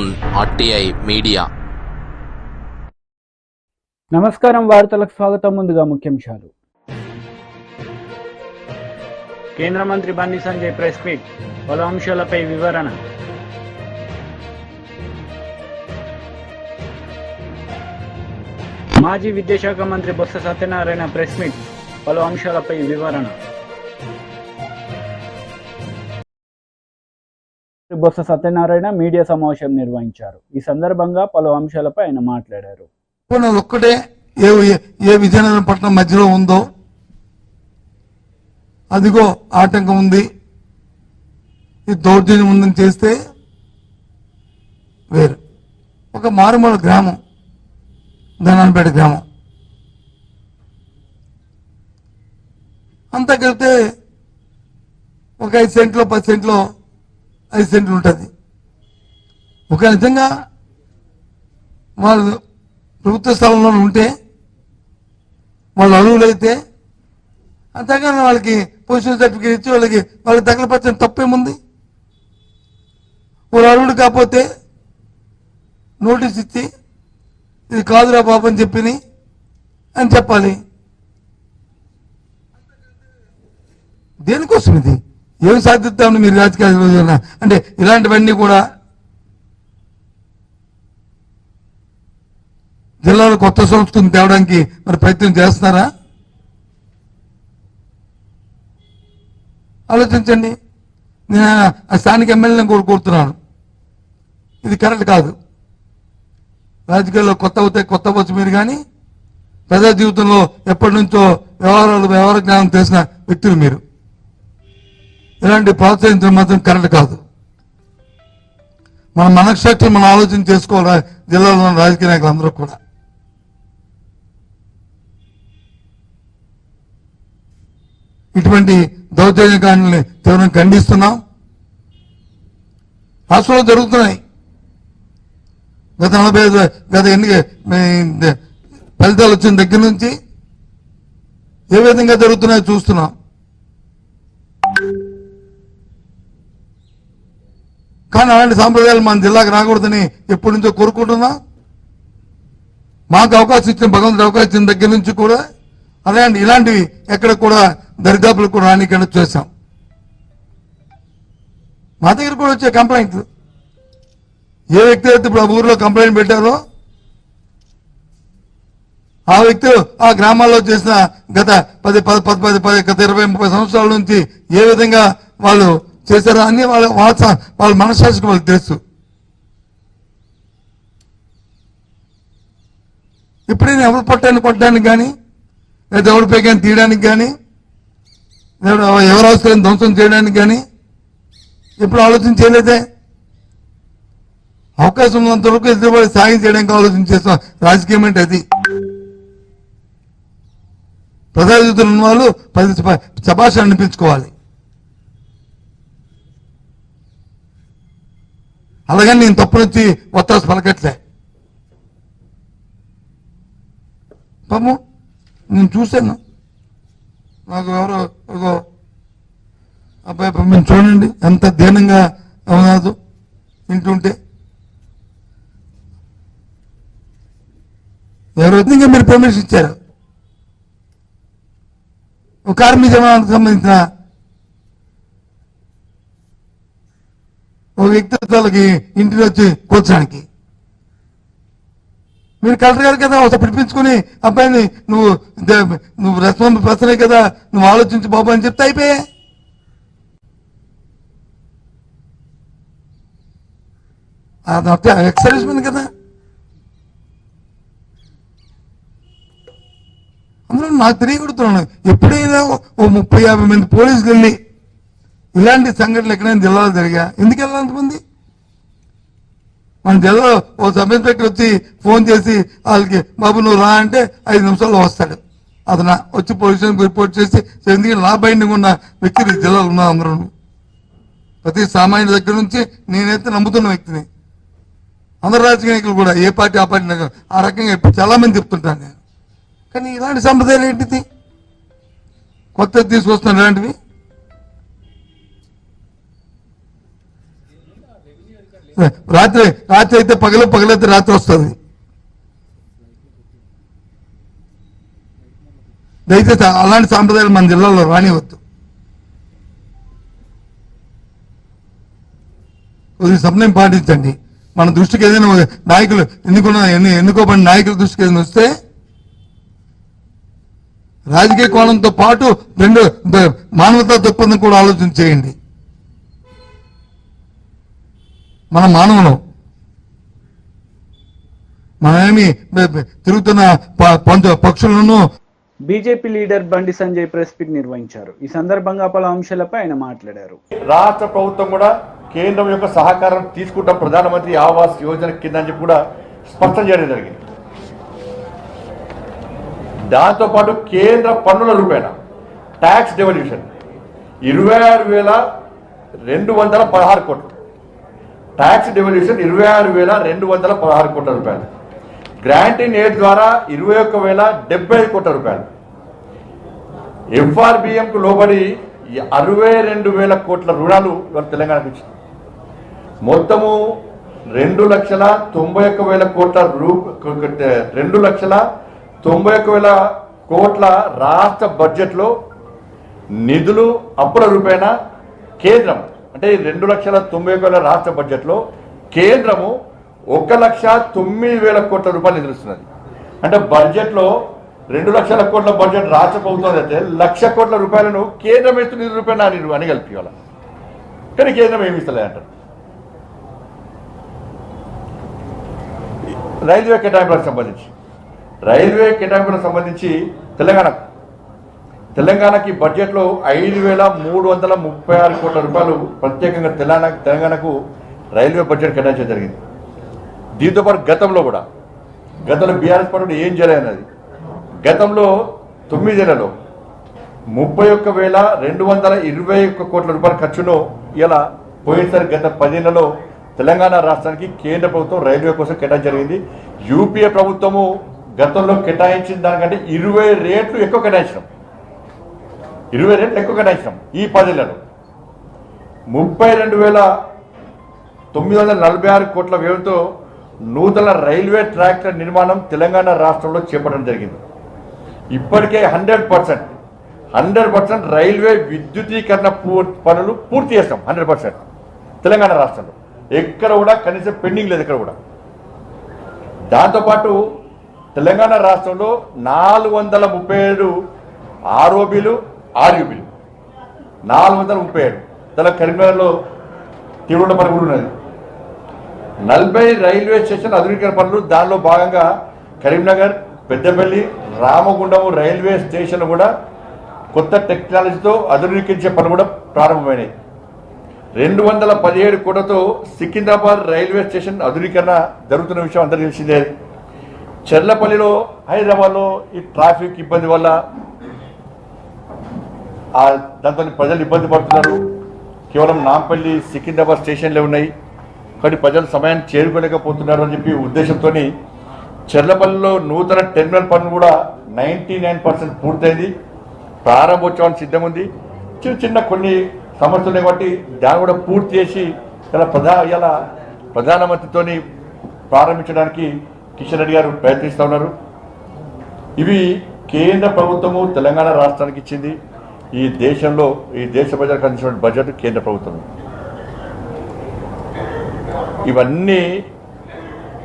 On RTI media. నమస్కారం, వార్తలకు స్వాగతం. ముందుగా ముఖ్యాంశాలు. కేంద్ర మంత్రి బండి సంజయ్ ప్రెస్ మీట్, పలు అంశాలపై వివరణ. మాజీ విద్యాశాఖ మంత్రి బొత్స సత్యనారాయణ ప్రెస్ మీట్, పలు అంశాలపై వివరణ. బొత్స సత్యనారాయణ మీడియా సమావేశం నిర్వహించారు. ఈ సందర్భంగా పలు అంశాలపై ఆయన మాట్లాడారు. ఒక్కటే ఏ విజయనగరం పట్టణం మధ్యలో ఉందో అదిగో ఆటంకం ఉంది, ఈ దౌర్జన్యం ఉందని చేస్తే వేరు. ఒక మారుమూల గ్రామం, ధనాన్పేట గ్రామం, అంతా కలిపితే ఒక 5 సెంట్లో 10 సెంట్లో 5 సెంట్లు ఉంటుంది. ఒక నిజంగా వాళ్ళు ప్రభుత్వ స్థలంలో ఉంటే వాళ్ళు అర్హులైతే అంతేగాని వాళ్ళకి పొజిషన్ సర్టిఫికేట్ ఇచ్చి వాళ్ళకి తగలపరచని తప్పేముంది? వాళ్ళు అర్హుడు కాకపోతే నోటీస్ ఇచ్చి ఇది కాదురా బాబు అని అని చెప్పాలి. దేనికోసం ఇది? ఏమి సాధిస్తామని మీరు రాజకీయాలు అంటే ఇలాంటివన్నీ కూడా జిల్లాలో కొత్త సంస్కృతిని తేవడానికి మరి ప్రయత్నం చేస్తున్నారా? ఆలోచించండి. నేను ఆ స్థానిక ఎమ్మెల్యేని కూడా కోరుతున్నాను, ఇది కరెక్ట్ కాదు. రాజకీయాల్లో కొత్త అవుతాయి, కొత్త వచ్చు మీరు, కానీ ప్రజా జీవితంలో ఎప్పటి నుంచో వ్యవహార జ్ఞానం తెలిసిన వ్యక్తులు మీరు. ఇలాంటి ప్రోత్సహించడం మాత్రం కరెక్ట్ కాదు. మన మనశ్శక్తులు మనం ఆలోచన చేసుకోవాలి. జిల్లాలో ఉన్న రాజకీయ నాయకులు అందరూ కూడా ఇటువంటి దౌర్జన్యకాండల్ని తీవ్రంగా ఖండిస్తున్నాం. రాష్ట్రంలో జరుగుతున్నాయి. గత ఎన్నిక ఫలితాలు వచ్చిన దగ్గర నుంచి ఏ విధంగా జరుగుతున్నాయో చూస్తున్నాం. కానీ అలాంటి సాంప్రదాయాలు మన జిల్లాకు రాకూడదని ఎప్పటి నుంచో కోరుకుంటున్నాం. మాకు అవకాశం ఇచ్చిన భగవంతుడు అవకాశం ఇచ్చిన దగ్గర నుంచి కూడా ఇలాంటివి ఎక్కడ కూడా దరిదాపులు కూడా రానికన్నా చేశాం. మా దగ్గర కూడా వచ్చే కంప్లైంట్, ఏ వ్యక్తి అయితే ఇప్పుడు ఆ ఊర్లో కంప్లైంట్ పెట్టారో ఆ వ్యక్తులు ఆ గ్రామాల్లో చేసిన గత 20-30 సంవత్సరాల నుంచి ఏ విధంగా వాళ్ళు చేశారో అన్ని వాళ్ళ మనస్సాక్షికి వాళ్ళకి తెలుసు. ఇప్పుడైనా ఎవరు కొట్టడానికి కానీ, లేదా ఎవరి పైకి తీయడానికి కానీ, లేదా ఎవరు అవసరం ధ్వంసం చేయడానికి కానీ ఎప్పుడు ఆలోచన చేయలేదే. అవకాశం ఉన్నంత వరకు ఎదురుబడి సాయం చేయడానికి ఆలోచన చేస్తాం. రాజకీయం అంటే అది. ప్రజా జీవితంలో ఉన్న వాళ్ళు 10 శభాష అనిపించుకోవాలి. అలాగని నేను తప్పునొచ్చి ఒత్తాసు పలకట్లే. పాపం నేను చూశాను, నాకు ఎవరో ఒక అబ్బాయి మేము చూడండి ఎంత దీనంగా అవునాదు వింటుంటే. ఎవరో ఇంకా మీరు పర్మిషన్ ఇచ్చారు. ఒక కార్మిక జమానికి సంబంధించిన ఒక వ్యక్తిత్వాలకి ఇంటికి వచ్చి కూర్చోడానికి మీరు కలెక్టర్ గారు కదా ఒకసారి పిలిపించుకుని అబ్బాయిని నువ్వు రెస్పాన్స్ పర్సనే కదా, నువ్వు ఆలోచించి బాబు అని చెప్తే అయిపోయా. అది ఎక్సర్విస్మెంట్ కదా. అందులో నాకు తెలియకూడుతున్నాను, ఎప్పుడైనా ఓ 30-50 మంది పోలీసులు వెళ్ళి ఇలాంటి సంఘటనలు ఎక్కడైనా జిల్లాలో జరిగా ఎందుకు వెళ్ళాలి అంతమంది? మన జిల్లాలో ఓ సబ్ ఇన్స్పెక్టర్ వచ్చి ఫోన్ చేసి వాళ్ళకి బాబు నువ్వు రా అంటే 5 నిమిషాల్లో వస్తాడు. అతను వచ్చి పోలీస్ స్టేషన్కి రిపోర్ట్ చేసి ఎందుకంటే నా బైండింగ్ ఉన్న వ్యక్తులు జిల్లాలో ఉన్నా అందరూ. ప్రతి సామాన్యుల దగ్గర నుంచి నేనైతే నమ్ముతున్న వ్యక్తిని. అందరు రాజకీయ నాయకులు కూడా ఏ పార్టీ ఆ పార్టీ ఆ రకంగా చాలా మంది చెప్తుంటాను నేను. కానీ ఇలాంటి సంప్రదాయాలు ఏంటిది? కొత్తది తీసుకొస్తున్నాను ఇలాంటివి. రాత్రి అయితే పగలైతే రాత్రి వస్తుంది. దయచేసి అలాంటి సాంప్రదాయాలు మన జిల్లాలో రానివద్దు. కొద్దిగా సమన్వయం పాటించండి. మన దృష్టికి ఏదైనా నాయకులు ఎన్నుకోబడిన నాయకుల దృష్టికి ఏదైనా వస్తే రాజకీయ కోణంతో పాటు మానవతా దృక్పథం కూడా ఆలోచన చేయండి. మన మానవులం, మనమేమి తిరుగుతున్న పక్షులను. BJP leader Bandi Sanjay press meet నిర్వహించారు. ఈ సందర్భంగా పలు అంశాలపై ఆయన మాట్లాడారు. రాష్ట్ర ప్రభుత్వం కూడా కేంద్రం యొక్క సహకారం తీసుకుంటాం ప్రధానమంత్రి ఆవాస్ యోజన కింద అని చెప్పి కూడా స్పష్టం చేయడం జరిగింది. దాంతోపాటు కేంద్ర పన్నుల రూపేణ ట్యాక్స్ డెవల్యూషన్ 26,216 కోట్లు, ట్యాక్స్ డెవల్యూషన్ 26,216 కోట్ల రూపాయలు, గ్రాంట్ ఇన్ ఎయిడ్ ద్వారా 21,075 కోట్ల రూపాయలు, FRBM కు లోబడి 62,000 కోట్ల రుణాలు ఇవాళ తెలంగాణకు ఇచ్చింది. మొత్తము 2,91,000 కోట్ల 2,91,000 కోట్ల రాష్ట్ర బడ్జెట్లో నిధులు అప్పుల రూపేణ కేంద్రం అంటే 2,91,000 రాష్ట్ర బడ్జెట్లో కేంద్రము 1,09,000 కోట్ల రూపాయలు నిధులుస్తున్నది. అంటే బడ్జెట్లో 2 లక్షల కోట్ల బడ్జెట్ రాష్ట్ర ప్రభుత్వం అయితే 1,00,000 కోట్ల రూపాయలను కేంద్రం ఇస్తూ నిధుల రూపాయలు అని కలిపి వాళ్ళ కానీ కేంద్రం ఏమి ఇస్తలే అంటారు. రైల్వే కేటాయింపులకు సంబంధించి తెలంగాణకి బడ్జెట్లో 5,336 కోట్ల రూపాయలు ప్రత్యేకంగా తెలంగాణకు రైల్వే బడ్జెట్ కేటాయించడం జరిగింది. దీంతోపాటు గతంలో బీఆర్ఎస్ పార్టీ ఏం చేయలేదన్నది గతంలో 9 నెలల్లో 31,221 కోట్ల రూపాయల ఖర్చును ఇలా పోయినసారి గత 10 నెలలో తెలంగాణ రాష్ట్రానికి కేంద్ర ప్రభుత్వం రైల్వే కోసం కేటాయించడం జరిగింది. యూపీఏ ప్రభుత్వము గతంలో కేటాయించిన దానికంటే 20 రెట్లు ఎక్కువ కేటాయించినాం. ఈ 10 నెలలు 32,946 కోట్ల వ్యయంతో నూతన రైల్వే ట్రాక్ల నిర్మాణం తెలంగాణ రాష్ట్రంలో చేపట్టడం జరిగింది. ఇప్పటికే 100% రైల్వే విద్యుతీకరణ పనులు పూర్తి చేస్తాం. 100% తెలంగాణ రాష్ట్రంలో ఎక్కడ కూడా కనీసం పెండింగ్ లేదు ఎక్కడ కూడా. దాంతోపాటు తెలంగాణ రాష్ట్రంలో 437 ఆర్ఓబీలు ఆర్యూబీలు 437 కరీంనగర్లో తీవ్ర పని కూడా ఉన్నది. 40 రైల్వే స్టేషన్ ఆధునీకరణ పనులు దానిలో భాగంగా కరీంనగర్, పెద్దపల్లి, రామగుండం రైల్వే స్టేషన్ కూడా కొత్త టెక్నాలజీతో ఆధునీకరించే పనులు కూడా ప్రారంభమైనాయి. 217 కోట్లతో సికింద్రాబాద్ రైల్వే స్టేషన్ ఆధునీకరణ జరుగుతున్న విషయం అందరికీ తెలిసిందే. చెర్లపల్లిలో హైదరాబాద్లో ఈ ట్రాఫిక్ ఇబ్బంది వల్ల దాంతో ప్రజలు ఇబ్బంది పడుతున్నారు. కేవలం నాంపల్లి, సికింద్రాబాద్ స్టేషన్లే ఉన్నాయి కానీ ప్రజలు సమయాన్ని చేరుకోలేకపోతున్నారు అని చెప్పి ఉద్దేశంతో చెర్లపల్లిలో నూతన టెర్మినల్ పనులు కూడా 99% పూర్తయింది. ప్రారంభోత్సవానికి సిద్ధం ఉంది. చిన్న కొన్ని సమస్యలు కాబట్టి దాన్ని కూడా పూర్తి చేసి ఇలా ప్రధానమంత్రితోని ప్రారంభించడానికి కిషన్ రెడ్డి గారు ప్రయత్నిస్తూ ఉన్నారు. ఇవి కేంద్ర ప్రభుత్వము తెలంగాణ రాష్ట్రానికి ఇచ్చింది. ఈ దేశ ప్రజలకు అందించిన బడ్జెట్ కేంద్ర ప్రభుత్వం. ఇవన్నీ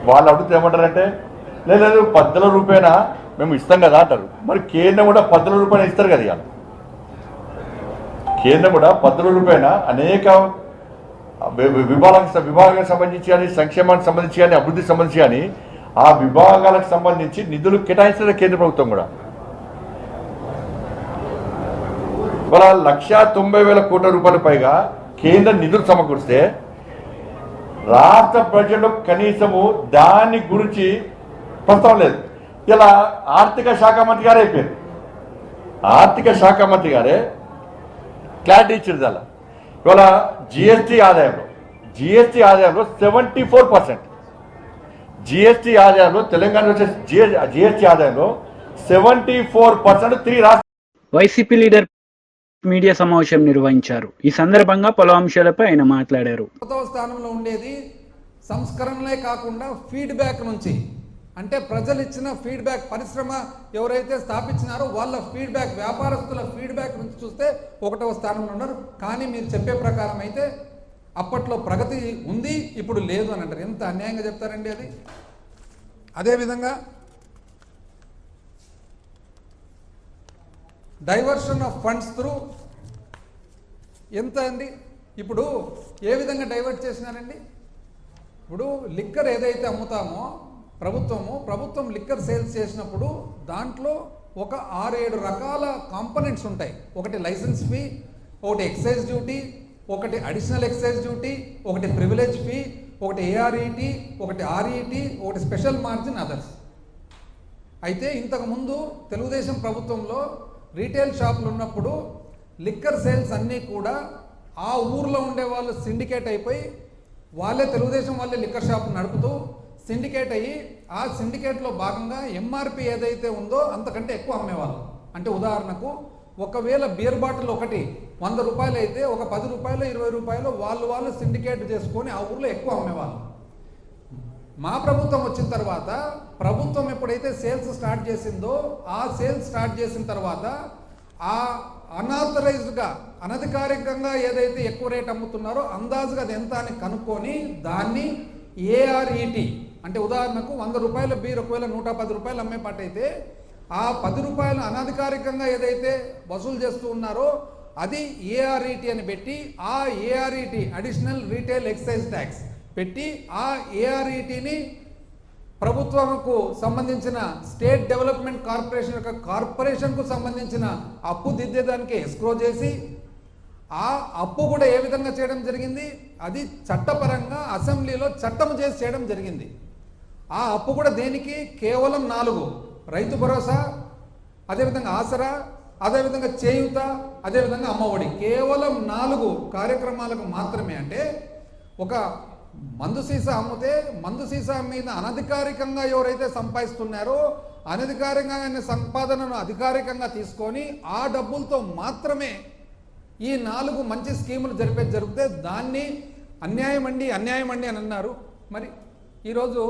వాళ్ళు అడుగుతూ ఏమంటారంటే లేదు 10,000 రూపాయన మేము ఇస్తాం కదా అంటారు. మరి కేంద్రం కూడా 10,000 రూపాయలు ఇస్తారు కదా. ఇవాళ కేంద్రం కూడా 10,000 రూపాయన అనేక విభాగానికి సంబంధించి కానీ, సంక్షేమానికి సంబంధించి కానీ, అభివృద్ధికి సంబంధించి కానీ ఆ విభాగాలకు సంబంధించి నిధులు కేటాయిస్తున్న కేంద్ర ప్రభుత్వం కూడా. ఇవాళ 1,90,000 కోట్ల రూపాయల పైగా కేంద్ర నిధులు సమకూరిస్తే రాష్ట్ర బడ్జెట్లో కనీసము దాని గురించి ప్రస్తావన లేదు. ఇలా ఆర్థిక శాఖ మంత్రి గారే అయిపోయారు. ఆర్థిక శాఖ మంత్రి గారే క్లారిటీ ఇచ్చారు. అలా ఇవాళ జిఎస్టీ ఆదాయంలో 74%, జిఎస్టీ ఆదాయంలో తెలంగాణ జిఎస్టీ ఆదాయంలో 74% 3 రాష్ట్ర. వైసీపీ లీడర్ మీడియా సమావేశం నిర్వహించారు. ఈ సందర్భంగా పలు అంశాలపై ఆయన మాట్లాడారు. స్థానంలో ఉండేది సంస్కరణలే కాకుండా ఫీడ్బ్యాక్ నుంచి, అంటే ప్రజలు ఇచ్చిన ఫీడ్బ్యాక్, పరిశ్రమ ఎవరైతే స్థాపించినారో వాళ్ళ ఫీడ్బ్యాక్, వ్యాపారస్తుల ఫీడ్బ్యాక్ నుంచి చూస్తే 1వ స్థానంలో ఉన్నారు. కానీ మీరు చెప్పే ప్రకారం అయితే అప్పట్లో ప్రగతి ఉంది, ఇప్పుడు లేదు అని అంటారు. ఎంత అన్యాయంగా చెప్తారండి అది. అదేవిధంగా డైవర్షన్ ఆఫ్ ఫండ్స్ త్రూ ఎంత అండి, ఇప్పుడు ఏ విధంగా డైవర్ట్ చేసినారండి? ఇప్పుడు లిక్కర్ ఏదైతే అమ్ముతామో ప్రభుత్వం లిక్కర్ సేల్స్ చేసినప్పుడు దాంట్లో ఒక 6-7 రకాల కాంపోనెంట్స్ ఉంటాయి. ఒకటి లైసెన్స్ ఫీ, ఒకటి ఎక్సైజ్ డ్యూటీ, ఒకటి అడిషనల్ ఎక్సైజ్ డ్యూటీ, ఒకటి ప్రివిలేజ్ ఫీ, ఒకటి ఏఆర్ఈటీ, ఒకటి ఆర్ఈటీ, ఒకటి స్పెషల్ మార్జిన్, అదర్స్. అయితే ఇంతకుముందు తెలుగుదేశం ప్రభుత్వంలో రీటైల్ షాపులు ఉన్నప్పుడు లిక్కర్ సేల్స్ అన్నీ కూడా ఆ ఊర్లో ఉండే వాళ్ళు సిండికేట్ అయిపోయి వాళ్ళే తెలుగుదేశం వాళ్ళే లిక్కర్ షాప్ నడుపుతూ సిండికేట్ అయ్యి ఆ సిండికేట్లో భాగంగా ఎంఆర్పి ఏదైతే ఉందో అంతకంటే ఎక్కువ అమ్మేవాళ్ళు. అంటే ఉదాహరణకు ఒకవేళ బియర్ బాటిల్ ఒకటి 100 రూపాయలు అయితే ఒక 10 రూపాయలు 20 రూపాయలు వాళ్ళు సిండికేట్ చేసుకొని ఆ ఊర్లో ఎక్కువ అమ్మేవాళ్ళు. మా ప్రభుత్వం వచ్చిన తర్వాత ప్రభుత్వం ఎప్పుడైతే సేల్స్ స్టార్ట్ చేసిందో ఆ సేల్స్ స్టార్ట్ చేసిన తర్వాత ఆ అనాథరైజ్డ్గా అనధికారికంగా ఏదైతే ఎక్కువ రేట్ అమ్ముతున్నారో అందాజుగా అది ఎంత అని కనుక్కొని దాన్ని ఏఆర్ఈటీ, అంటే ఉదాహరణకు 100 రూపాయల బీర్ ఒకవేళ 110 రూపాయలు అమ్మే పాట అయితే ఆ 10 రూపాయలు అనధికారికంగా ఏదైతే వసూలు చేస్తూ ఉన్నారో అది ఏఆర్ఈటీ అని పెట్టి ఆ ఏఆర్ఈటీ అడిషనల్ రీటైల్ ఎక్సైజ్ ట్యాక్స్ పెట్టి ఆ ఏఆర్ఈటీని ప్రభుత్వంకు సంబంధించిన స్టేట్ డెవలప్మెంట్ కార్పొరేషన్ యొక్క కార్పొరేషన్కు సంబంధించిన అప్పు దిద్దేదానికి ఎస్క్రో చేసి ఆ అప్పు కూడా ఏ విధంగా చేయడం జరిగింది, అది చట్టపరంగా అసెంబ్లీలో చట్టం చేసి చేయడం జరిగింది. ఆ అప్పు కూడా దేనికి, కేవలం 4, రైతు భరోసా, అదేవిధంగా ఆసరా, అదేవిధంగా చేయూత, అదేవిధంగా అమ్మఒడి, కేవలం 4 కార్యక్రమాలకు మాత్రమే. అంటే ఒక మందు సీసా అమ్మితే మందు సీసా మీద అనధికారికంగా ఎవరైతే సంపాదిస్తున్నారో అనధికారికంగా సంపాదనను అధికారికంగా తీసుకొని ఆ డబ్బులతో మాత్రమే ఈ 4 మంచి స్కీములు జరిగితే దాన్ని అన్యాయం అండి అని అన్నారు. మరి ఈరోజు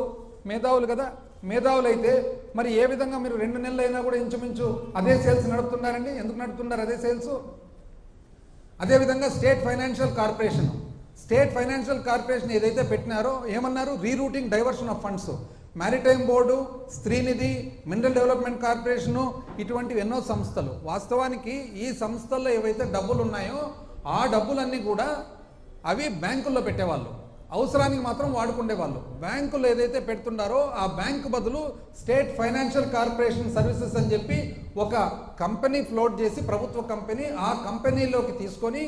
మేధావులు కదా, మేధావులు అయితే మరి ఏ విధంగా మీరు 2 నెలలు అయినా కూడా ఇంచుమించు అదే సేల్స్ నడుపుతున్నారండి? ఎందుకు నడుపుతున్నారు అదే సేల్స్? అదేవిధంగా స్టేట్ ఫైనాన్షియల్ కార్పొరేషన్ ఏదైతే పెట్టినారో ఏమన్నారు, rerouting diversion of funds. Maritime board, Streenidhi, mineral development corporation, ఇటువంటివి ఎన్నో సంస్థలు. వాస్తవానికి ఈ సంస్థల్లో ఏవైతే డబ్బులు ఉన్నాయో ఆ డబ్బులన్నీ కూడా అవి బ్యాంకుల్లో పెట్టేవాళ్ళు, అవసరానికి మాత్రం వాడుకునేవాళ్ళు. బ్యాంకులు ఏదైతే పెడుతున్నారో ఆ బ్యాంకు బదులు స్టేట్ ఫైనాన్షియల్ కార్పొరేషన్ సర్వీసెస్ అని చెప్పి ఒక కంపెనీ ఫ్లోట్ చేసి, ప్రభుత్వ కంపెనీ, ఆ కంపెనీలోకి తీసుకొని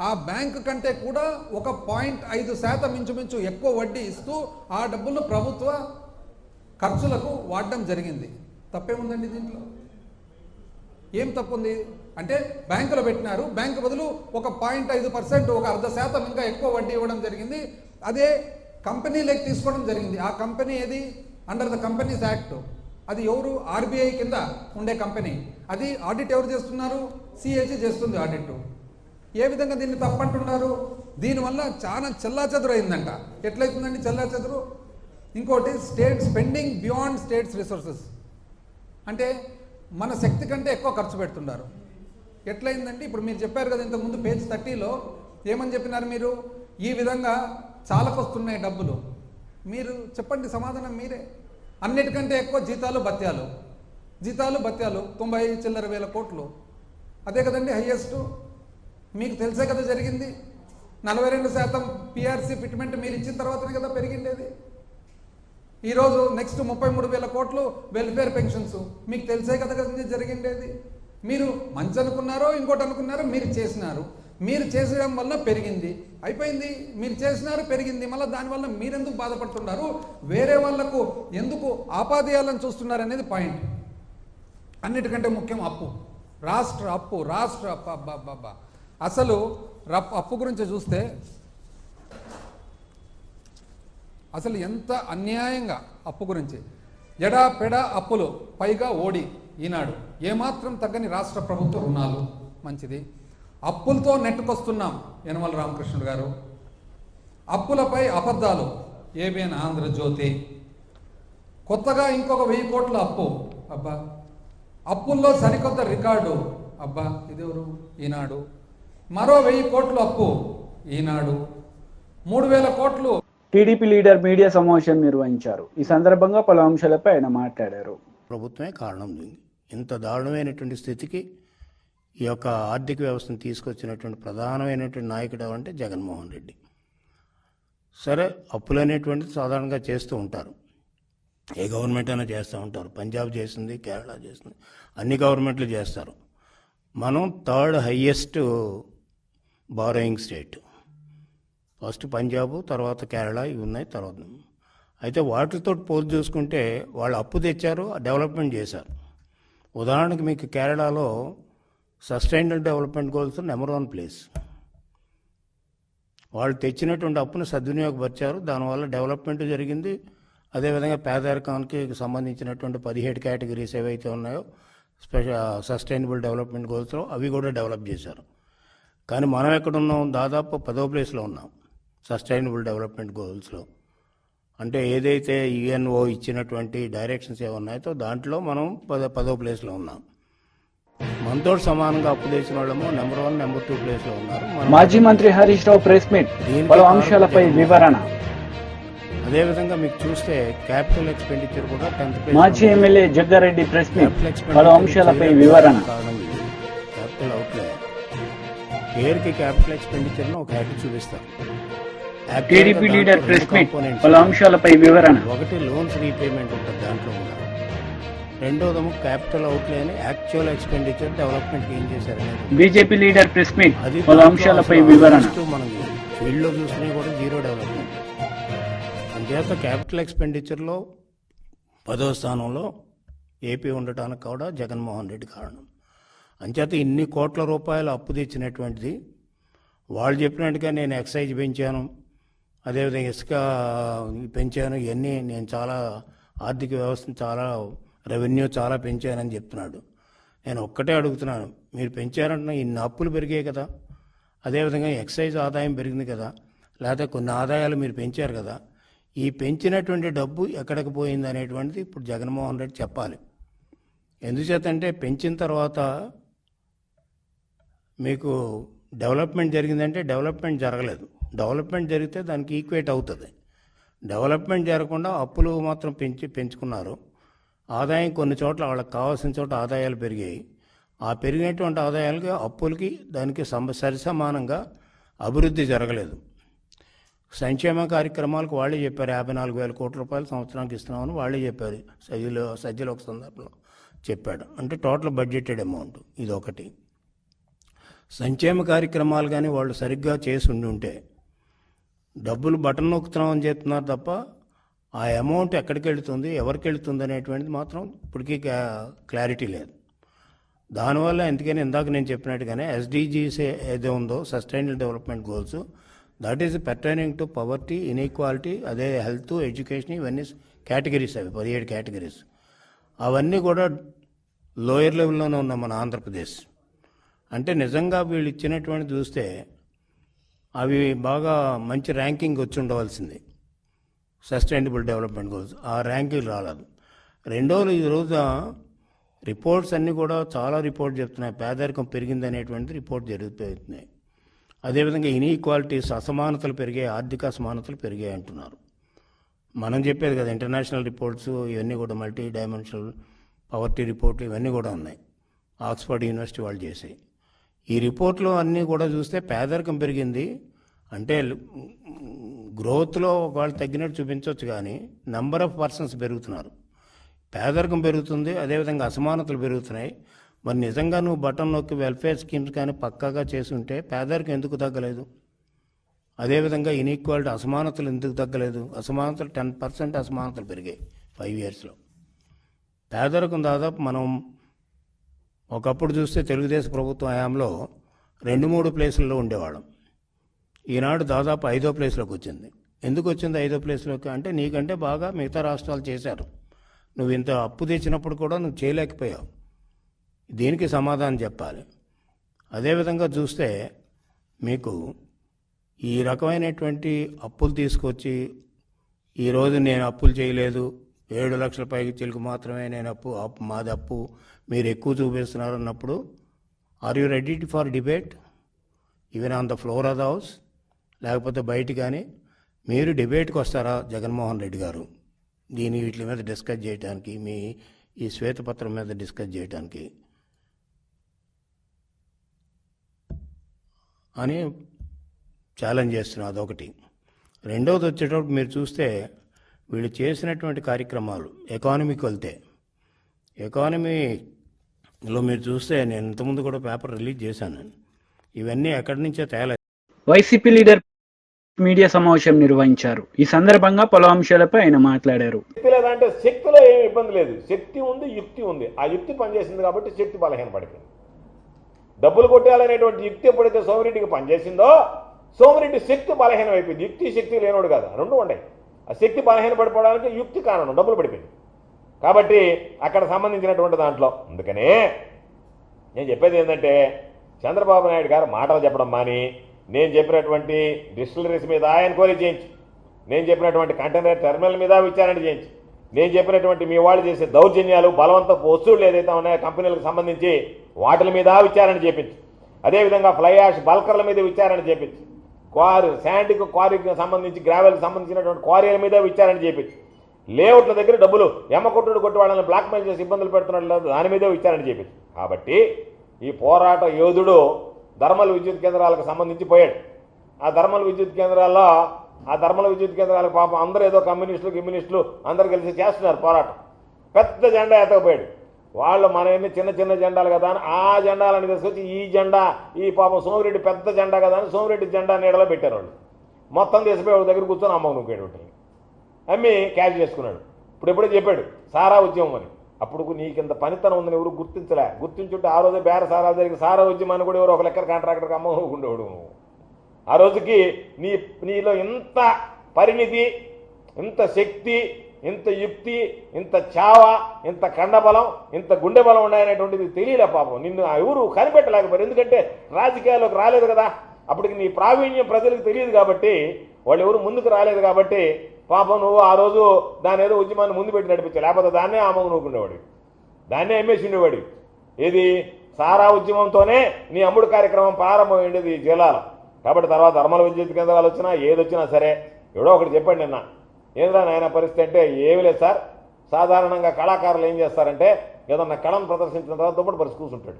ఆ బ్యాంకు కంటే కూడా ఒక 0.5% ఇంచుమించు ఎక్కువ వడ్డీ ఇస్తూ ఆ డబ్బులు ప్రభుత్వ ఖర్చులకు వాడడం జరిగింది. తప్పేముందండి దీంట్లో? ఏం తప్పుంది అంటే బ్యాంకులో పెట్టినారు, బ్యాంకు బదులు ఒక 0.5%, ఒక 0.5% ఇంకా ఎక్కువ వడ్డీ ఇవ్వడం జరిగింది. అదే కంపెనీలోకి తీసుకోవడం జరిగింది. ఆ కంపెనీ ఏది? Under the companies act. అది ఎవరు? ఆర్బీఐ కింద ఉండే కంపెనీ. అది ఆడిట్ ఎవరు చేస్తున్నారు? సిఏజీ చేస్తుంది ఆడిట్. ఏ విధంగా దీన్ని తప్పంటున్నారు? దీనివల్ల చాలా చెల్లాచెదురు అయిందంట. ఎట్లయితుందండి చెల్లాచెదురు? ఇంకోటి, state spending beyond states resources, అంటే మన శక్తి కంటే ఎక్కువ ఖర్చు పెడుతున్నారు. ఎట్లయిందండి? ఇప్పుడు మీరు చెప్పారు కదా ఇంతకుముందు పేజ్ 30లో ఏమని చెప్పినారు మీరు? ఈ విధంగా చాలకొస్తున్నాయి డబ్బులు. మీరు చెప్పండి సమాధానం మీరే. అన్నిటికంటే ఎక్కువ జీతాలు భత్యాలు 90 చిల్లర వేల కోట్లు. అదే కదండి హైయెస్ట్. మీకు తెలిసే కదా జరిగింది. 42% పిఆర్సీ ఫిట్మెంట్ మీరు ఇచ్చిన తర్వాతనే కదా పెరిగిండేది. ఈరోజు నెక్స్ట్ 33,000 కోట్లు వెల్ఫేర్ పెన్షన్స్. మీకు తెలిసే కదా జరిగిండేది. మీరు మంచి అనుకున్నారో ఇంకోటి అనుకున్నారో మీరు చేసినారు. మీరు చేసడం వల్ల పెరిగింది, అయిపోయింది. మీరు చేసినారు, పెరిగింది. మళ్ళీ దానివల్ల మీరెందుకు బాధపడుతున్నారు? వేరే వాళ్లకు ఎందుకు ఆపాదేయాలని చూస్తున్నారు అనేది పాయింట్. అన్నిటికంటే ముఖ్యం అప్పు, రాష్ట్ర అప్పు. అబ్బా అసలు అప్పు గురించి చూస్తే అసలు ఎంత అన్యాయంగా అప్పు గురించి, ఎడా పెడా అప్పులు, పైగా ఓడి ఈనాడు, ఏమాత్రం తగ్గని రాష్ట్ర ప్రభుత్వ రుణాలు. మంచిది. అప్పులతో నెట్టుకొస్తున్నాం యనమల రామకృష్ణుడు గారు. అప్పులపై అబద్ధాలు, ఏబిఎన్ ఆంధ్రజ్యోతి. కొత్తగా ఇంకొక 1000 కోట్ల అప్పు. అబ్బా, అప్పుల్లో సరికొత్త రికార్డు. అబ్బా, ఇదెవరు? ఈనాడు. మరో 1000 కోట్ల అప్పు. ఈనాడు. 3000 కోట్లు. టీడీపీ లీడర్ మీడియా సమావేశం నిర్వహించారు. ఈ సందర్భంగా పలు అంశాలపై ఆయన మాట్లాడారు. ప్రభుత్వమే కారణం దీనికి. ఇంత దారుణమైనటువంటి స్థితికి ఈ యొక్క ఆర్థిక వ్యవస్థను తీసుకొచ్చినటువంటి ప్రధానమైనటువంటి నాయకుడు అంటే జగన్మోహన్ రెడ్డి. సరే, అప్పులు అనేటువంటిది సాధారణంగా చేస్తూ ఉంటారు, ఏ గవర్నమెంట్ అయినా చేస్తూ ఉంటారు. పంజాబ్ చేసింది, కేరళ చేసింది, అన్ని గవర్నమెంట్లు చేస్తారు. మనం 3rd highest borrowing state. First Punjab, తర్వాత కేరళ, ఇవి ఉన్నాయి. తర్వాత అయితే వాటితో పోల్చి చూసుకుంటే వాళ్ళు అప్పు తెచ్చారు, డెవలప్మెంట్ చేశారు. ఉదాహరణకి మీకు కేరళలో sustainable development goals number 1 place. వాళ్ళు తెచ్చినటువంటి అప్పును సద్వినియోగపరిచారు, దానివల్ల డెవలప్మెంట్ జరిగింది. అదేవిధంగా పేదరికానికి సంబంధించినటువంటి 17 కేటగిరీస్ ఏవైతే ఉన్నాయో సస్టైనబుల్ డెవలప్మెంట్ గోల్స్లో అవి కూడా డెవలప్ చేశారు. కానీ మనం ఎక్కడున్నాం? దాదాపు 10వ ప్లేస్లో ఉన్నాం సస్టైనబుల్ డెవలప్మెంట్ గోల్స్లో. అంటే ఏదైతే యుఎన్ఓ ఇచ్చినటువంటి డైరెక్షన్స్ ఏమన్నాయో దాంట్లో మనం 10వ ప్లేస్లో ఉన్నాం. మనతో సమానంగా అప్పు తెచ్చిన వాళ్ళము నెంబర్ 1, నెంబర్ 2 ప్లేస్లో ఉన్నారు. మాజీ మంత్రి హరీష్ రావు ప్రెస్ మీట్, పలు అంశాలపై వివరణ. అదేవిధంగా మీకు చూస్తే క్యాపిటల్ ఎక్స్పెండిచర్ కూడా 10th ప్లేస్. మాజీ ఎమ్మెల్యే జగ్గారెడ్డి ప్రెస్ మీట్, పలు అంశాలపై వివరణ. క్యాపిటల్ అవుట్లే పేరుకి క్యాపిటల్ ఎక్స్పెండిచర్ను ఒక హ్యాట్ చూపిస్తారు. టీడీపీ లీడర్ ప్రెస్ మీట్, పలు అంశాలపై వివరణ. ఒకటి లోన్స్ రీపేమెంట్ ఉంటుంది దాంట్లో కూడా. రెండోదేమో క్యాపిటల్ అవుట్లే అని యాక్చువల్ ఎక్స్పెండిచర్ డెవలప్మెంట్ ఏం చేశారు. బీజేపీ లీడర్ ప్రెస్ మీట్, పలు అంశాలపై వివరణ. మనం ఫీల్డ్లో చూసుకునే కూడా జీరో డెవలప్మెంట్. అంతేత క్యాపిటల్ ఎక్స్పెండిచర్లో 10వ స్థానంలో ఏపీ ఉండటానికి కూడా జగన్మోహన్ రెడ్డి కారణం. అంచేత ఇన్ని కోట్ల రూపాయలు అప్పు తెచ్చినటువంటిది వాళ్ళు చెప్పినట్టుగా నేను ఎక్సైజ్ పెంచాను, అదేవిధంగా ఇసుక పెంచాను, ఇవన్నీ నేను చాలా ఆర్థిక వ్యవస్థను చాలా రెవెన్యూ చాలా పెంచానని చెప్తున్నాడు. నేను ఒక్కటే అడుగుతున్నాను, మీరు పెంచారంటున్నా ఇన్ని అప్పులు పెరిగాయి కదా, అదేవిధంగా ఎక్సైజ్ ఆదాయం పెరిగింది కదా, లేకపోతే కొన్ని ఆదాయాలు మీరు పెంచారు కదా, ఈ పెంచినటువంటి డబ్బు ఎక్కడికి పోయింది అనేటువంటిది ఇప్పుడు జగన్మోహన్ రెడ్డి చెప్పాలి. ఎందుచేతంటే పెంచిన తర్వాత మీకు డెవలప్మెంట్ జరిగిందంటే డెవలప్మెంట్ జరగలేదు. డెవలప్మెంట్ జరిగితే దానికి ఈక్వేట్ అవుతుంది. డెవలప్మెంట్ జరగకుండా అప్పులు మాత్రం పెంచుకున్నారు. ఆదాయం కొన్ని చోట్ల వాళ్ళకి కావాల్సిన చోట ఆదాయాలు పెరిగాయి. ఆ పెరిగినటువంటి ఆదాయాలకి అప్పులకి దానికి సరిసమానంగా అభివృద్ధి జరగలేదు. సంక్షేమ కార్యక్రమాలకు వాళ్ళే చెప్పారు 54,000 కోట్ల రూపాయలు సంవత్సరానికి ఇస్తున్నామని వాళ్ళే చెప్పారు. సజ్జలు ఒక సందర్భంలో చెప్పాడు. అంటే టోటల్ బడ్జెటెడ్ అమౌంట్. ఇది ఒకటి. సంక్షేమ కార్యక్రమాలు కానీ వాళ్ళు సరిగ్గా చేసి ఉంటే డబ్బులు బటన్ నొక్కుతున్నామని చెప్తున్నారు తప్ప ఆ అమౌంట్ ఎక్కడికి వెళుతుంది, ఎవరికి వెళుతుంది అనేటువంటిది మాత్రం ఇప్పటికీ క్లారిటీ లేదు. దానివల్ల ఎందుకని ఇందాక నేను చెప్పినట్టుగానే ఎస్డిజీస్ ఏదో ఉందో sustainable development goals, that is pertaining to poverty, inequality, అదే హెల్త్, ఎడ్యుకేషన్, ఇవన్నీ కేటగిరీస్. అవి 17 కేటగిరీస్. అవన్నీ కూడా లోయర్ లెవెల్లోనే ఉన్నాం మన ఆంధ్రప్రదేశ్. అంటే నిజంగా వీళ్ళు ఇచ్చినటువంటి చూస్తే అవి బాగా మంచి ర్యాంకింగ్ వచ్చి ఉండవలసింది సస్టైనబుల్ డెవలప్మెంట్ గోల్స్. ఆ ర్యాంకింగ్ రాలేదు. రెండోది ఈ రోజు రిపోర్ట్స్ అన్నీ కూడా చాలా రిపోర్ట్ చెప్తున్నాయి పేదరికం పెరిగింది అనేటువంటి రిపోర్ట్ జరుగుతున్నాయి. అదేవిధంగా ఇన్ఈక్వాలిటీస్, అసమానతలు పెరిగాయి, ఆర్థిక అసమానతలు పెరిగాయి అంటున్నారు. మనం చెప్పేది కదా ఇంటర్నేషనల్ రిపోర్ట్స్ ఇవన్నీ కూడా మల్టీ డైమెన్షనల్ పవర్టీ రిపోర్ట్లు ఇవన్నీ కూడా ఉన్నాయి. ఆక్స్ఫర్డ్ యూనివర్సిటీ వాళ్ళు చేసాయి. ఈ రిపోర్ట్లో అన్నీ కూడా చూస్తే పేదరికం పెరిగింది అంటే గ్రోత్లో వాళ్ళు తగ్గినట్టు చూపించవచ్చు, కానీ నెంబర్ ఆఫ్ పర్సన్స్ పెరుగుతున్నారు, పేదరికం పెరుగుతుంది, అదేవిధంగా అసమానతలు పెరుగుతున్నాయి. మరి నిజంగా నువ్వు బటన్ నొక్కి వెల్ఫేర్ స్కీమ్స్ కానీ పక్కాగా చేసుంటే పేదరికం ఎందుకు తగ్గలేదు? అదేవిధంగా ఇన్ఈక్వాలిటీ, అసమానతలు ఎందుకు తగ్గలేదు? అసమానతలు 10% అసమానతలు పెరిగాయి 5 yearsలో. పేదరికం దాదాపు మనం ఒకప్పుడు చూస్తే తెలుగుదేశం ప్రభుత్వం హయాంలో 2-3 ప్లేసుల్లో ఉండేవాళ్ళం. ఈనాడు దాదాపు 5వ ప్లేస్లోకి వచ్చింది. ఎందుకు వచ్చింది 5వ ప్లేస్లోకి అంటే నీకంటే బాగా మిగతా రాష్ట్రాలు చేశారు. నువ్వు ఇంత అప్పు తెచ్చినప్పుడు కూడా నువ్వు చేయలేకపోయావు. దీనికి సమాధానం చెప్పాలి. అదేవిధంగా చూస్తే మీకు ఈ రకమైనటువంటి అప్పులు తీసుకొచ్చి ఈరోజు నేను అప్పులు చేయలేదు, 7 లక్షల పైకి చిలుకు మాత్రమే నేను మాది అప్పు, మీరు ఎక్కువ చూపిస్తున్నారు అన్నప్పుడు are you ready for debate even on the floor of the house? లేకపోతే బయట కానీ మీరు డిబేట్కి వస్తారా జగన్మోహన్ రెడ్డి గారు వీటి మీద డిస్కస్ చేయడానికి, మీ ఈ శ్వేతపత్రం మీద డిస్కస్ చేయడానికి అని ఛాలెంజ్ చేస్తున్నాను. అదొకటి. రెండవది వచ్చేటప్పుడు మీరు చూస్తే వీళ్ళు చేసినటువంటి కార్యక్రమాలు ఎకానమీకి వెళ్తే, ఎకానమీలో మీరు చూస్తే నేను ఇంతకుముందు కూడా పేపర్ రిలీజ్ చేశాను, ఇవన్నీ ఎక్కడి నుంచో తేలే. వైసీపీ లీడర్ మీడియా సమావేశం నిర్వహించారు. ఈ సందర్భంగా పలు అంశాలపై ఆయన మాట్లాడారు. లేదంటే శక్తిలో ఏమి ఇబ్బంది లేదు, శక్తి ఉంది, యుక్తి ఉంది. ఆ యుక్తి పనిచేసింది కాబట్టి శక్తి బలహీనపడిపోయింది. డబ్బులు కొట్టేయాలనేటువంటి యుక్తి ఎప్పుడైతే సోమిరెడ్డికి పనిచేసిందో సోమిరెడ్డి శక్తి బలహీనం అయిపోయింది. యుక్తి శక్తి లేనోడు కదా, రెండు ఉన్నాయి. ఆ శక్తి బలహీన పడిపోవడానికి యుక్తి కారణం, డబ్బులు పడిపోయింది. కాబట్టి అక్కడ సంబంధించినటువంటి దాంట్లో అందుకనే నేను చెప్పేది ఏంటంటే చంద్రబాబు నాయుడు గారు మాటలు చెప్పడం మాని నేను చెప్పినటువంటి డిస్టిలరీస్ మీద ఎంక్వైరీ చేయించి, నేను చెప్పినటువంటి కంటైనర్ టెర్మినల్ మీద విచారణ చేయించి, నేను చెప్పినటువంటి మీ వాళ్ళు చేసే దౌర్జన్యాలు, బలవంతపు వస్తువులు ఏదైతే ఉన్నాయో కంపెనీలకు సంబంధించి వాటిల మీద విచారణ చేపించి, అదేవిధంగా ఫ్లై యాష్ బల్కర్ల మీద విచారణ చేపించి, శాండ్కి క్వారీకి సంబంధించి గ్రావెల్కి సంబంధించినటువంటి క్వారీల మీద విచారణ చేపించి, లేఅవుట్ల దగ్గర డబ్బులు ఎమ్మకొట్టుడు కొట్టి వాళ్ళని బ్లాక్మెయిల్ చేసి ఇబ్బందులు పెడుతున్నట్లు దాని మీద విచారణ చేపించి. కాబట్టి ఈ పోరాట యోధుడు ధర్మల్ విద్యుత్ కేంద్రాలకు సంబంధించి పోయాడు. ఆ ధర్మల్ విద్యుత్ కేంద్రాలకు పాపం అందరూ ఏదో కమ్యూనిస్టులు అందరూ కలిసి చేస్తున్నారు పోరాటం. పెద్ద జెండా ఎత్తకపోయాడు. వాళ్ళు మన ఎన్ని చిన్న చిన్న జెండాలు కదా అని ఆ జెండాలని తీసుకొచ్చి ఈ జెండా, ఈ పాపం సోమిరెడ్డి పెద్ద జెండా కదా అని సోమిరెడ్డి జెండా నీడలో పెట్టారు. వాళ్ళు మొత్తం తీసిపోయి వాళ్ళ దగ్గర కూర్చొని అమ్మ నూకాడు, అమ్మి క్యాచ్ చేసుకున్నాడు. ఎప్పుడే చెప్పాడు సారా ఉద్యమం అని. అప్పుడు నీకింత పనితనం ఉందని ఎవరు గుర్తించుంటే ఆ రోజే బేర సారా జరిగి సారా ఉద్యమాన్ని కూడా ఎవరు ఒక లెక్కర్ కాంట్రాక్టర్కి అమ్మ నూకుండేవాడు. ఆ రోజుకి నీలో ఇంత పరిణితి, ఇంత శక్తి, ఇంత యుక్తి, ఇంత చావ, ఇంత కండబలం, ఇంత గుండె బలం ఉన్నాయనేటువంటిది తెలియలే పాపం. నిన్ను ఎవరు కనిపెట్టలేకపోయారు. ఎందుకంటే రాజకీయాల్లోకి రాలేదు కదా, అప్పటికి నీ ప్రావీణ్యం ప్రజలకు తెలియదు కాబట్టి, వాళ్ళు ఎవరు ముందుకు రాలేదు కాబట్టి పాపం నువ్వు ఆ రోజు దాని ఏదో ఉద్యమాన్ని ముందు పెట్టి నడిపించావు. లేకపోతే దాన్నే ఆమోగ నూకుండేవాడు, దాన్నే అమ్మేసి ఉండేవాడు. ఏది సారా ఉద్యమంతోనే నీ అమ్ముడు కార్యక్రమం ప్రారంభమైండేది ఈ జిల్లాలో. కాబట్టి తర్వాత ధర్మల విద్యుత్ కేంద్రాలు వచ్చినా ఏదొచ్చినా సరే ఎవడో ఒకటి చెప్పండి నిన్న, ఏంద్రా నాయన పరిస్థితి అంటే ఏమి లేదు సార్, సాధారణంగా కళాకారులు ఏం చేస్తారంటే ఏదన్నా కళను ప్రదర్శించిన తర్వాత దుప్పటి పరిచి కూర్చుంటాడు.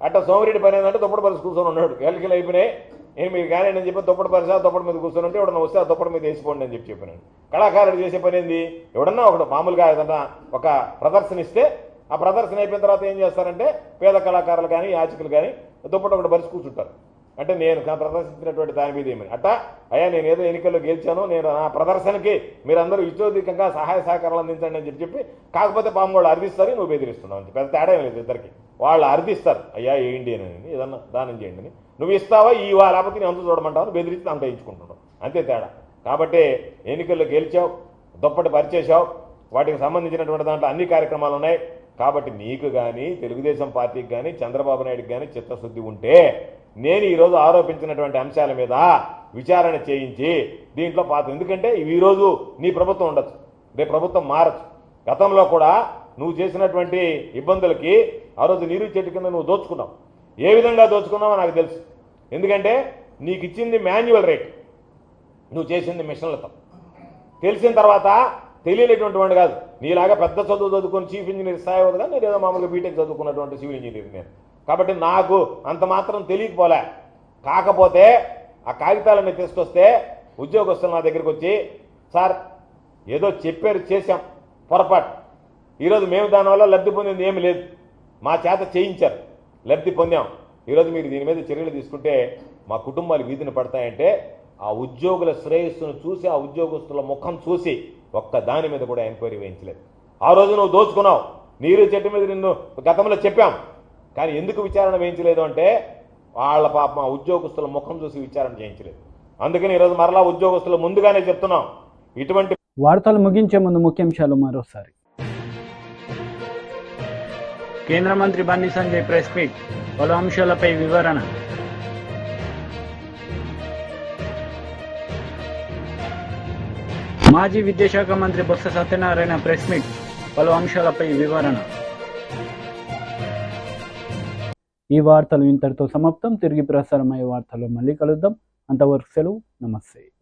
అట్లా సోమిరెడ్డి పని ఏంటంటే దుప్పటి పరిచి కూర్చొని ఉన్నాడు. ఎల్కిలు అయిపోయినాయి, నేను మీరు కానీ నేను చెప్పి దుప్పటి పరిచా దుప్పటి మీద కూర్చొని ఉంటే ఎవడన్నా వస్తే ఆ దుప్పటి మీద వేసిపోండి అని చెప్పినాను. కళాకారుడు చేసే పని ఏంది, ఎవడన్నా ఒకడు మామూలుగా ఏదన్నా ఒక ప్రదర్శన ఇస్తే ఆ ప్రదర్శన అయిపోయిన తర్వాత ఏం చేస్తారంటే పేద కళాకారులు కానీ యాచకులు కానీ దుప్పటి ఒకటి పరిచి కూర్చుంటారు. అంటే నేను ప్రదర్శించినటువంటి దాని మీద ఏమని అట్టా అయ్యా నేను ఏదో ఎన్నికల్లో గెలిచాను, నేను నా ప్రదర్శనకి మీరందరూ విచోదికంగా సహాయ సహకారాలు అందించండి అని చెప్పి కాకపోతే పాము వాళ్ళు అర్థిస్తారు, నువ్వు బెదిరిస్తున్నావు అని. పెద్ద తేడా ఏం లేదు ఇద్దరికి. వాళ్ళు అర్థిస్తారు అయ్యా ఏంటి అని, ఏదన్నా దానం చేయండి అని. నువ్వు ఇస్తావా ఇవా, లేకపోతే నేను అంత చూడమంటావు, బెదిరించి అంత ఇచ్చుకుంటున్నావు, అంతే తేడా. కాబట్టి ఎన్నికల్లో గెలిచావు, దుప్పటి పరిచేసావు, వాటికి సంబంధించినటువంటి దాంట్లో అన్ని కార్యక్రమాలు ఉన్నాయి. కాబట్టి నీకు కానీ తెలుగుదేశం పార్టీకి కానీ చంద్రబాబు నాయుడుకి కానీ చిత్తశుద్ధి ఉంటే నేను ఈరోజు ఆరోపించినటువంటి అంశాల మీద విచారణ చేయించి దీంట్లో ఎందుకంటే ఈరోజు నీ ప్రభుత్వం ఉండొచ్చు, రేపు ప్రభుత్వం మారచ్చు. గతంలో కూడా నువ్వు చేసినటువంటి ఇబ్బందులకి ఆ రోజు నీరు చెట్టు కింద నువ్వు దోచుకున్నావు. ఏ విధంగా దోచుకున్నావో నాకు తెలుసు. ఎందుకంటే నీకు ఇచ్చింది మాన్యువల్ రేట్, నువ్వు చేసింది మిషన్లతో. తెలిసిన తర్వాత తెలియనటువంటి వాడు కాదు, నీలాగా పెద్ద చదువు చదువుకొని చీఫ్ ఇంజనీర్ స్థాయి అవుతుందా, నేను ఏదో మామూలుగా బీటెక్ చదువుకున్నటువంటి సివిల్ ఇంజనీర్ నేను. కాబట్టి నాకు అంత మాత్రం తెలియకపోలే. కాకపోతే ఆ కాగితాలన్నీ తీసుకొస్తే ఉద్యోగస్తులు నా దగ్గరికి వచ్చి సార్ ఏదో చెప్పారు చేశాం పొరపాటు, ఈరోజు మేము దానివల్ల లబ్ధి పొందింది ఏమి లేదు, మా చేత చేయించారు, లబ్ధి పొందాం, ఈరోజు మీరు దీని మీద చర్యలు తీసుకుంటే మా కుటుంబాలు వీధిని పడతాయంటే ఆ ఉద్యోగుల శ్రేయస్సును చూసి ఆ ఉద్యోగస్తుల ముఖం చూసి ఒక్క దాని మీద కూడా ఎంక్వైరీ వేయించలేదు. ఆ రోజు నువ్వు దోచుకున్నావు, నీరు చెట్టు మీద నిన్ను గతంలో చెప్పాం, కానీ ఎందుకు విచారణ వేయించలేదు అంటే వాళ్ళ పాపం ఆ ఉద్యోగస్తుల ముఖం చూసి విచారణ చేయించలేదు. అందుకని ఈరోజు మరలా ఉద్యోగస్తులు ముందుగానే చెప్తున్నాం ఇటువంటి వార్తలు ముగించే ముందు ముఖ్యాంశాలు మరోసారి. కేంద్ర మంత్రి బండి సంజయ్ ప్రెస్ మీట్, పలు అంశాలపై వివరణ. మాజీ విద్యాశాఖ మంత్రి బొత్స సత్యనారాయణ ప్రెస్ మీట్, పలు అంశాలపై వివరణ. ఈ వార్తలు ఇంతటితో సమాప్తం. తిరిగి ప్రసారమయ్యే వార్తల్లో మళ్ళీ కలుద్దాం. అంతవరకు సెలవు. నమస్తే.